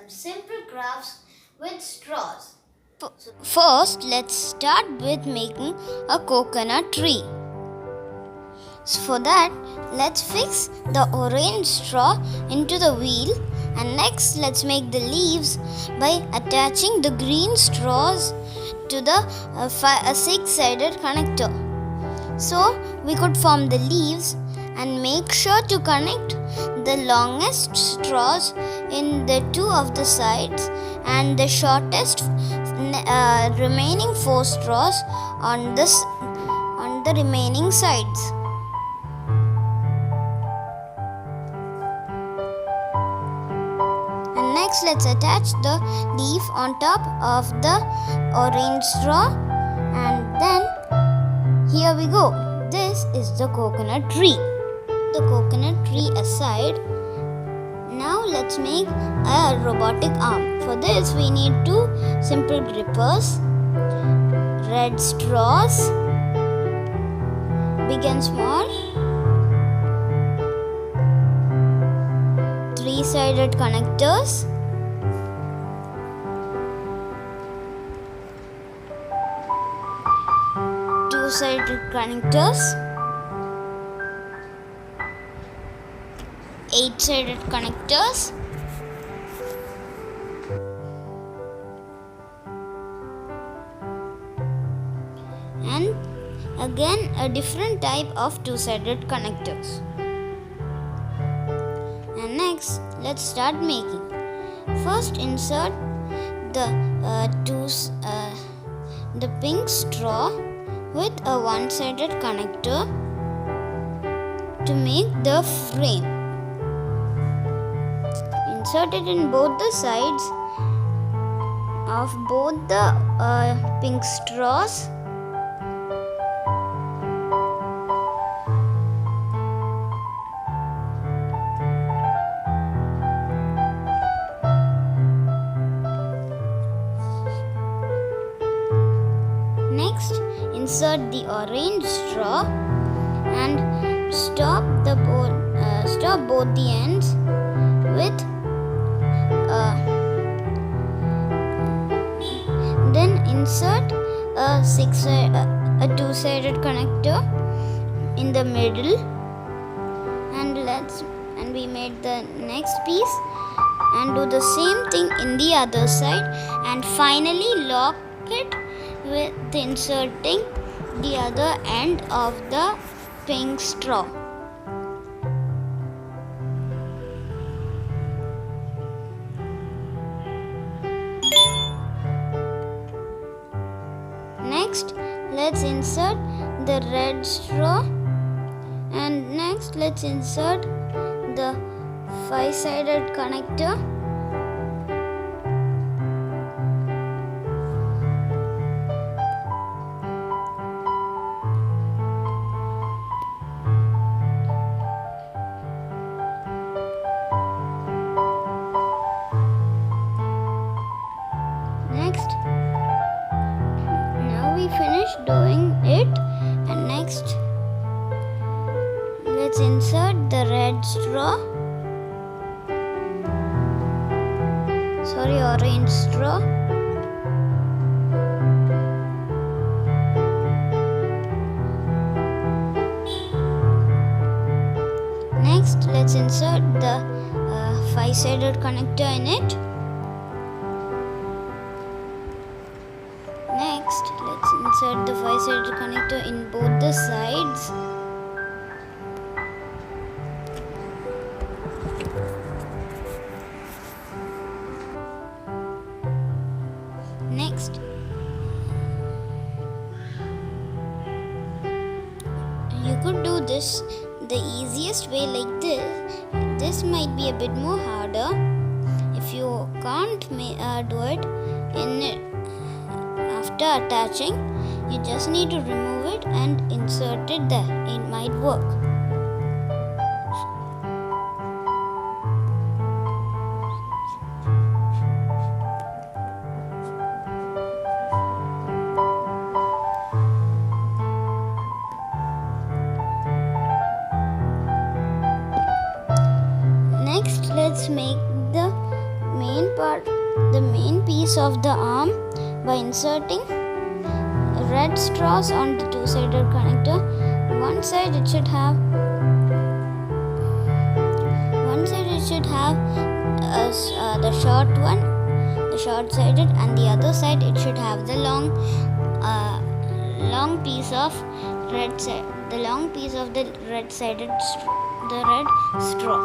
some simple crafts with straws. First, let's start with making a coconut tree. So for that, let's fix the orange straw into the wheel, and next let's make the leaves by attaching the green straws to the six-sided connector. So we could form the leaves and make sure to connect the longest straws in the two of the sides and the shortest remaining four straws on the remaining sides. And next let's attach the leaf on top of the orange straw, and then here we go. This is the coconut tree. The coconut tree aside, now let's make a robotic arm. For this we need two simple grippers, red straws, big and small, three-sided connectors, two-sided connectors, eight-sided connectors, and again a different type of two-sided connectors. And next let's start making. First insert the pink straw with a one-sided connector to make the frame. Insert it in both the sides of both the pink straws. Next, insert the orange straw and stop both the ends with then insert a two-sided connector in the middle, and we made the next piece, and do the same thing in the other side, and finally lock it with inserting the other end of the pink straw. Next, let's insert the red straw, and next let's insert the five-sided connector. Next, now we finished doing it, and next let's insert the red straw, orange straw, next let's insert the five-sided connector in it. Next, let's insert the five-sided connector in both the sides. Next, you could do this the easiest way like this. This might be a bit more harder. If you can't do it after attaching, you just need to remove it and insert it there. It might work. Next, let's make the main part piece of the arm by inserting red straws on the two-sided connector. One side it should have the short one, the short-sided, and the other side it should have the long piece of the long piece of the red-sided the red straw.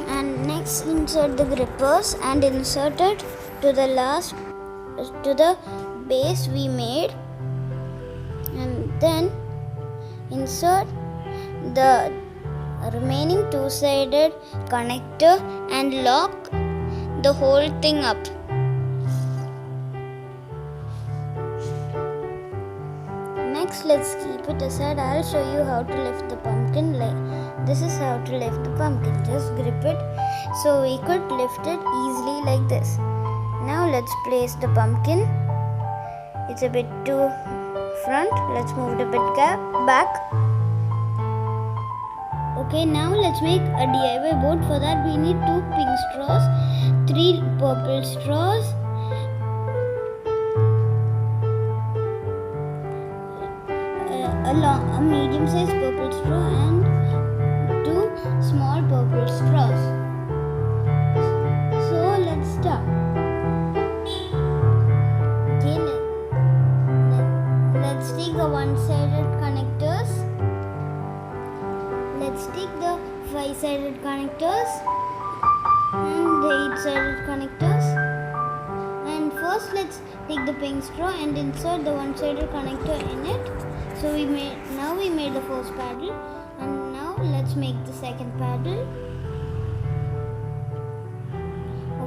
And next insert the grippers and insert it to the base we made, and then insert the remaining two-sided connector and lock the whole thing up. Next, let's keep it aside. I'll show you how to lift the pumpkin. This is how to lift the pumpkin. Just grip it so we could lift it easily like this. Now let's place the pumpkin. It's a bit too front. Let's move it a bit back. Okay, now let's make a DIY boat. For that we need 2 pink straws, 3 purple straws, a medium-sized purple straw and 2 small purple straws. So let's start. Okay, let's take the one-sided connectors. Let's take the 5-sided connectors and the 8-sided connectors. And first let's take the pink straw and insert the one-sided connector in it. So we made the first paddle, and now let's make the second paddle.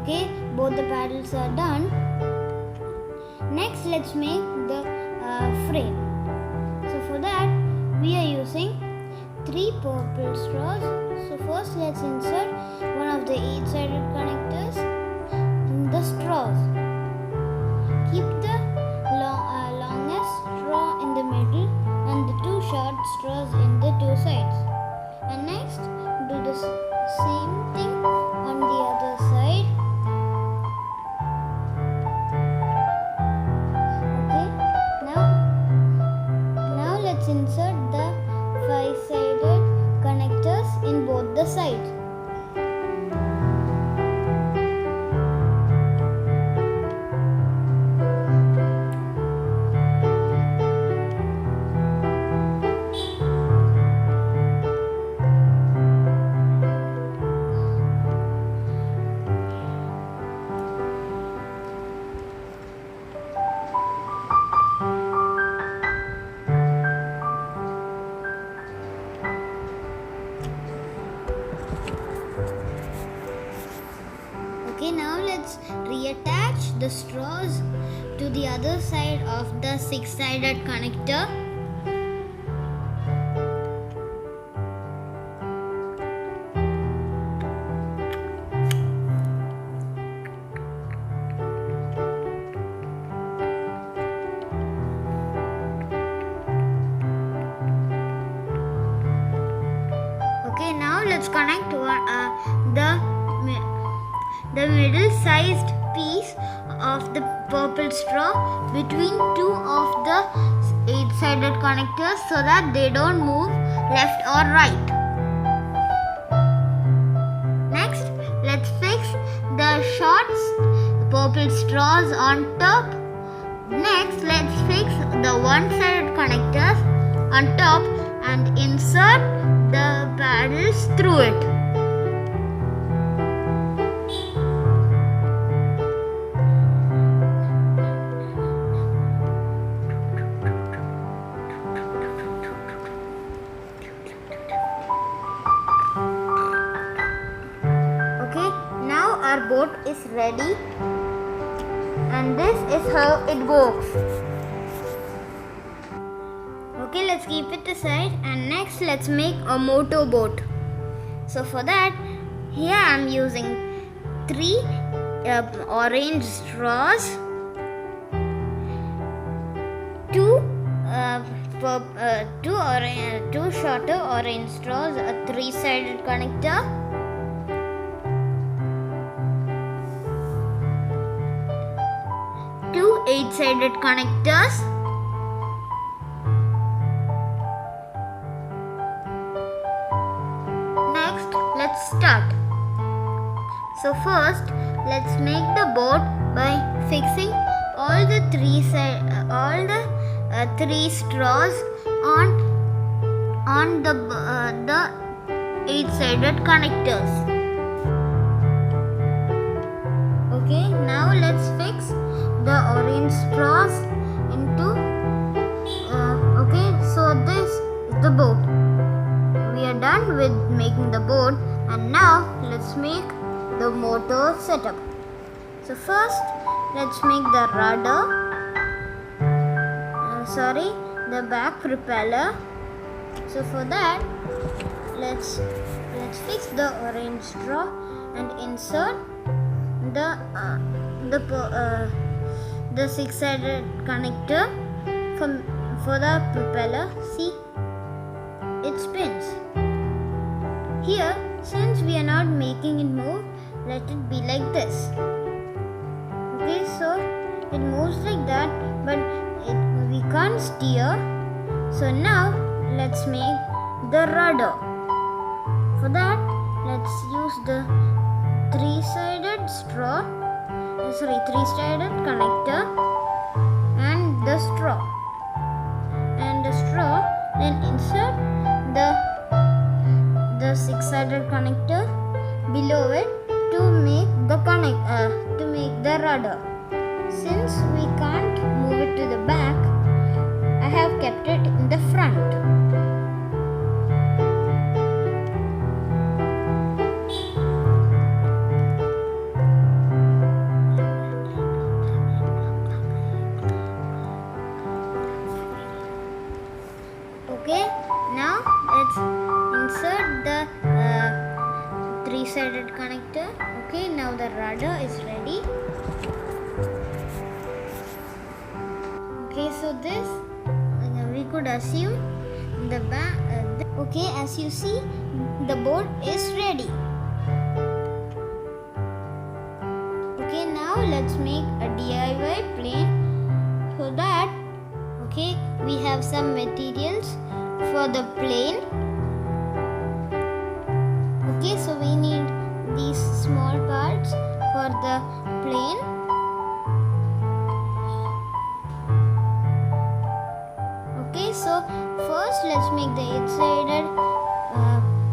Okay, both the paddles are done. Next, let's make the frame. So for that, we are using 3 purple straws. So first, let's insert one of the 8-sided connectors in the straws. Keep the longest straw in the middle and the 2 short straws in the 2 sides. And next, do the same thing on the other side. Okay, now let's insert the 5-sided connectors in both the sides. Okay, now let's reattach the straws to the other side of the 6-sided connector. Okay, now let's connect the middle-sized piece of the purple straw between 2 of the 8-sided connectors so that they don't move left or right. Next, let's fix the short purple straws on top. Next, let's fix the one-sided connectors on top and insert the paddles through it. Our boat is ready, and this is how it works. Okay, let's keep it aside, and next let's make a motorboat. So for that, here I am using 3 orange straws, 2 shorter orange straws, a 3-sided connector, 8-sided connectors. Next, let's start. So first, let's make the board by fixing all the three straws on the 8-sided connectors. Okay, now let's fix the orange straws into. Okay, so this is the board. We are done with making the board, and now let's make the motor setup. So first, let's make the rudder. The back propeller. So for that, let's fix the orange straw and insert the 6-sided connector for the propeller. See, it spins. Here, since we are not making it move, let it be like this. Okay, so it moves like that, but we can't steer. So now let's make the rudder. For that, let's use the 3-sided connector and the straw. Then insert the 6-sided connector below it to make the rudder. Since we can't move it to the back, I have kept it in the front. Okay, now let's insert the 3-sided connector. Okay, now the rudder is ready. Okay, so this we could assume the back. Okay, as you see, the board is ready. Okay, now let's make a DIY plane. For that, okay, we have some materials for the plane. Okay, so we need these small parts for the plane. Okay, so first let's make the 8-sided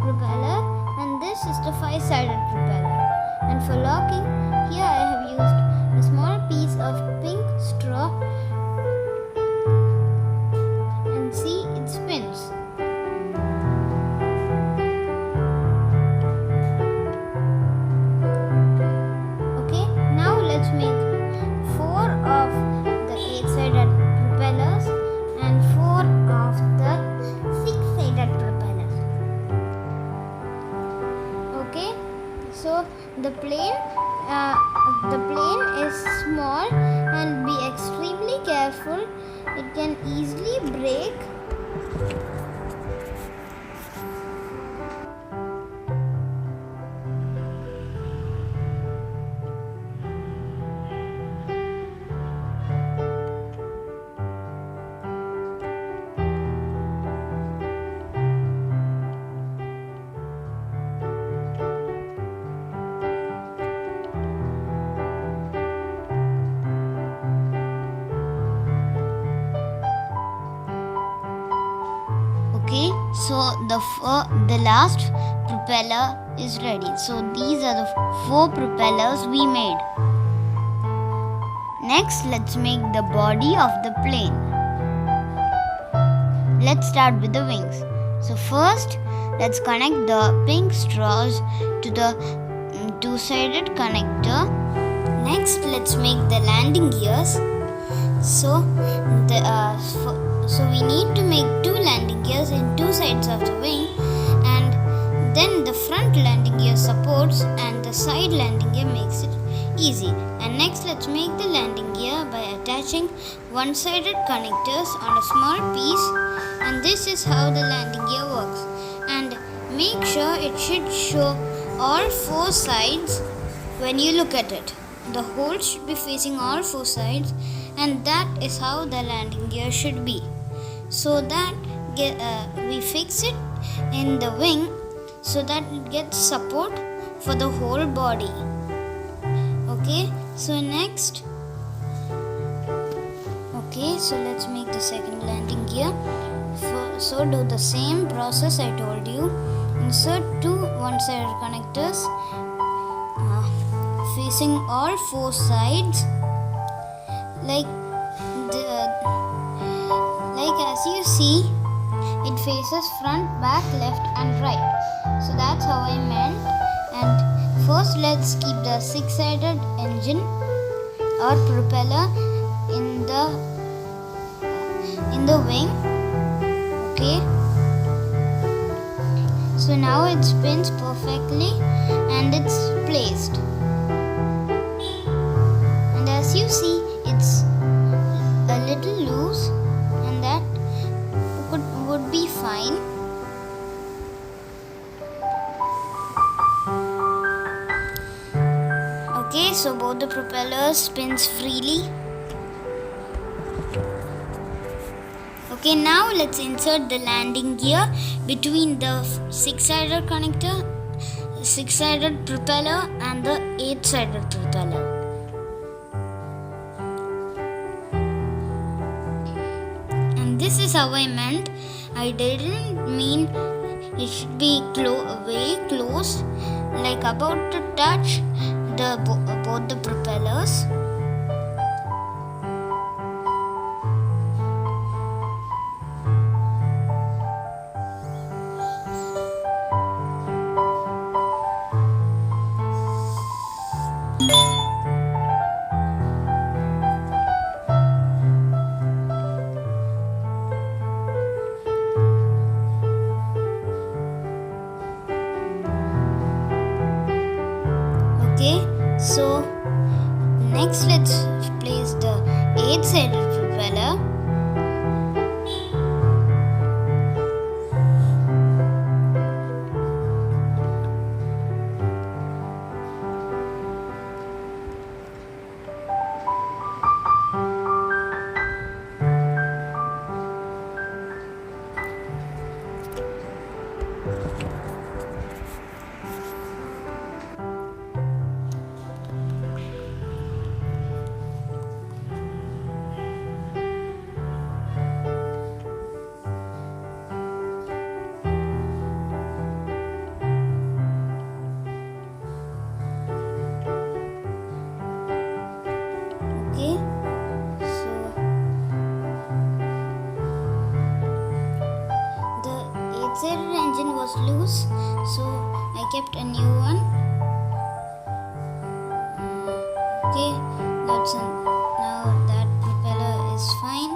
propeller, and this is the 5-sided propeller. And for locking, here I have used a small piece of pink straw, and see, it spins. Okay, now let's make 4 of the 8-sided propellers and 4 of the 6-sided propellers. Okay, so the plane is small, and be extremely careful. It can easily break. Okay, so the last propeller is ready. So these are the 4 propellers we made. Next, let's make the body of the plane. Let's start with the wings. So first, let's connect the pink straws to the 2-sided connector. Next, let's make the landing gears. So we need to make 2 landing gears in 2 sides of the wing, and then the front landing gear supports and the side landing gear makes it easy. And next, let's make the landing gear by attaching 1-sided connectors on a small piece, and this is how the landing gear works. And make sure it should show all 4 sides when you look at it. The holes should be facing all 4 sides, and that is how the landing gear should be. So that we fix it in the wing so that it gets support for the whole body. Okay, so next, okay, so let's make the second landing gear. So do the same process I told you. Insert two one-sided connectors facing all four sides, like as you see, it faces front, back, left and right. So that's how I meant. And first let's keep the six-sided engine or propeller in the wing. Okay, so now it spins perfectly and it's placed, and as you see, it's a little loose, and that would be fine. Okay, so both the propellers spins freely. Okay, now let's insert the landing gear between the six-sided connector, six-sided propeller and the eight-sided propeller. And this is how I meant. I didn't mean it should be way close, like about to touch both the propellers. Okay, so next let's place the eight-sided propeller. Okay, so the eight-sided engine was loose, so I kept a new one. Okay, now that propeller is fine.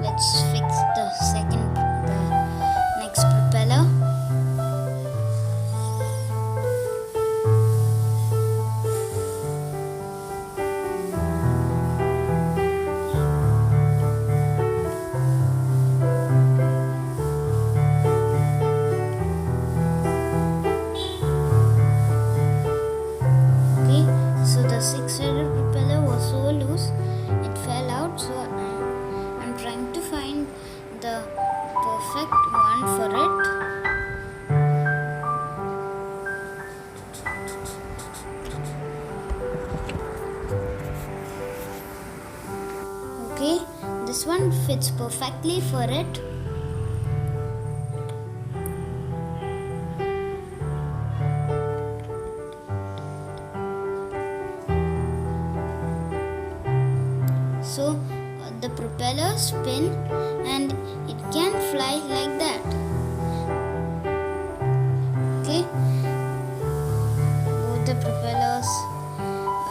Let's fix the next propeller. So the six-sided propeller was so loose, it fell out. So I'm trying to find the perfect one for it. Okay, this one fits perfectly for it. So the propeller spin and it can fly like that. Okay, both the propellers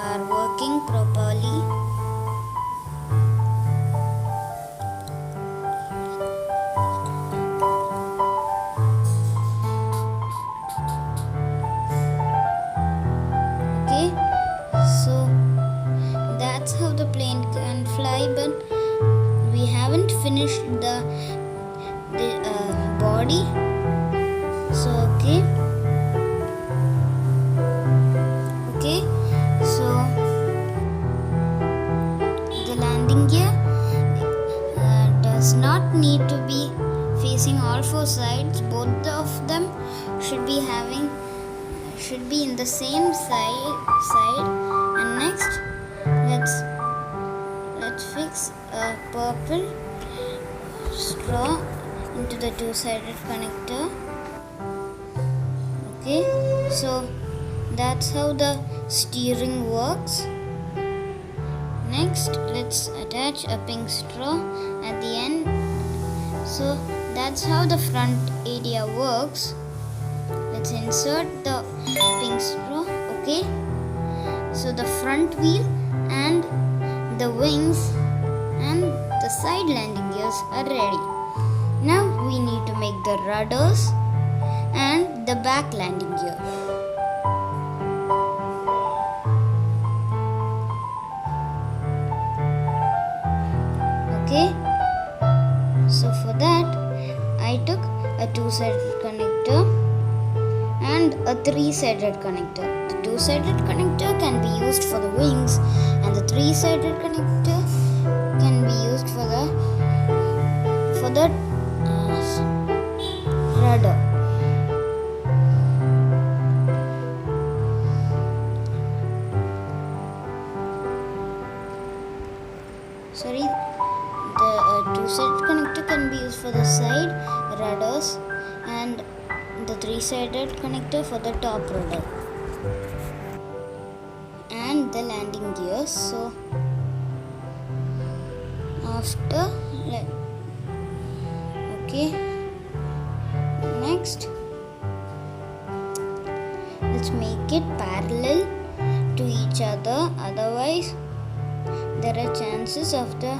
are working properly. Okay, so that's how the plane can fly, but we haven't finished the body. So okay, so the landing facing all four sides. Both of them should be in the same side. And next, let's fix a purple straw into the two-sided connector. Okay, so that's how the steering works. Next, let's attach a pink straw at the end. So that's how the front area works. Let's insert the pink straw. Okay, so the front wheel and the wings and the side landing gears are ready. Now we need to make the rudders and the back landing gear. Okay, so for that I took a two-sided connector and a three-sided connector. The two-sided connector can be used for the wings and the three-sided connector can be used for the rudder. Sorry, the two-sided connector can be used for the side rudders and the three-sided connector for the top rudder and the landing gears. So after, okay, next let's make it parallel to each other, otherwise there are chances of the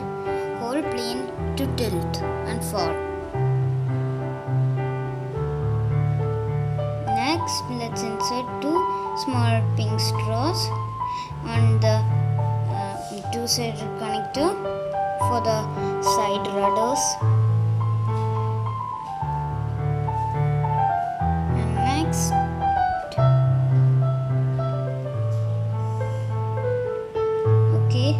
whole plane to tilt and fall. Next, let's insert two small pink straws on the two-sided connector for the side rudders. And next, okay,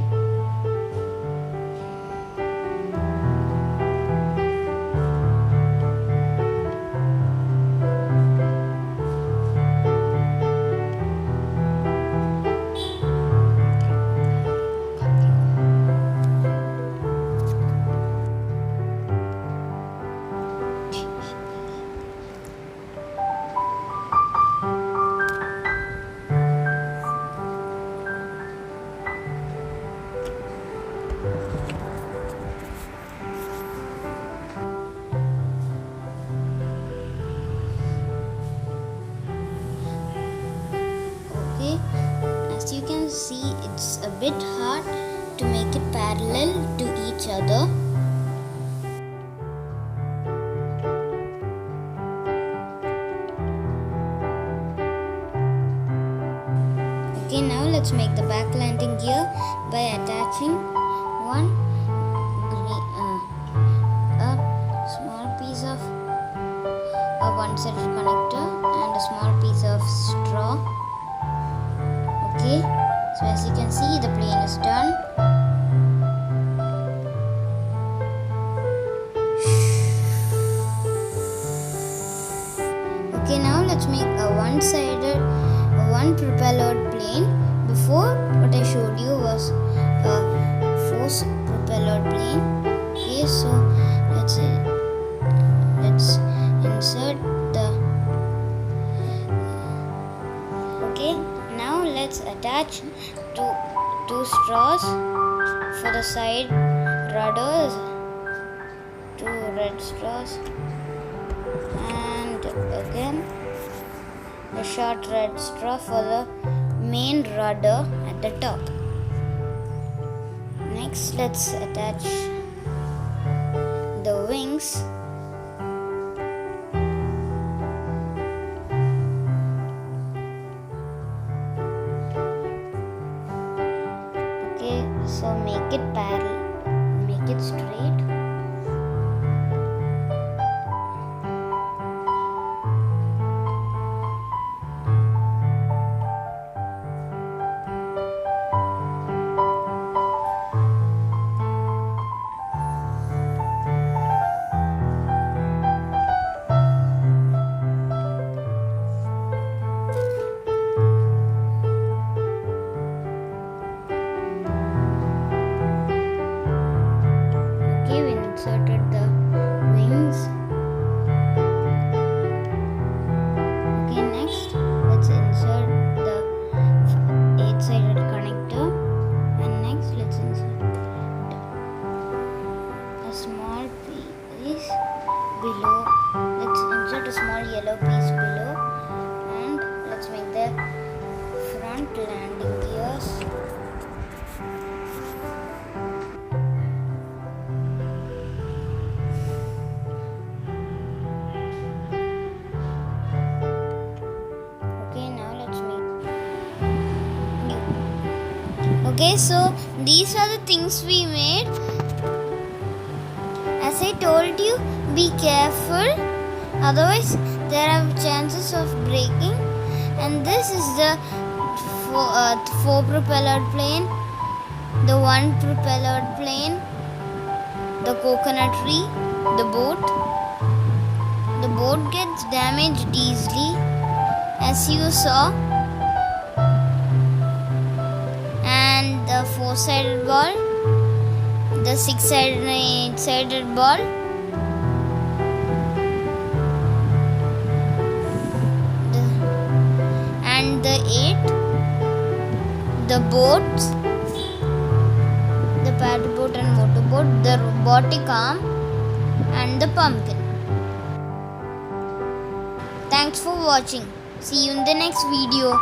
as you can see, it's a bit hard to make it parallel to each other. Okay, now let's make the back landing gear by attaching a small piece of a one-sided connector and a small piece of straw. Okay, so as you can see, the plane is done. Okay, now let's make a one propellered plane. Before, what I showed you was a force propellered plane. Okay, so let's insert the. Okay, now let's attach two straws for the side rudders, two red straws, and again a short red straw for the main rudder at the top. Next, let's attach the wings. Okay, so make it parallel, make it straight. yellow piece below, and let's make the front landing gears. Okay, now let's make. Okay, so these are the things we made. As I told you, be careful, otherwise there are chances of breaking. And this is the four propellered plane, the one propellered plane, the coconut tree, the boat. The boat gets damaged easily, as you saw, and the four-sided ball, the six-sided and eight-sided ball, and the eight, the boats, the paddle boat and motorboat, the robotic arm, and the pumpkin. Thanks for watching. See you in the next video.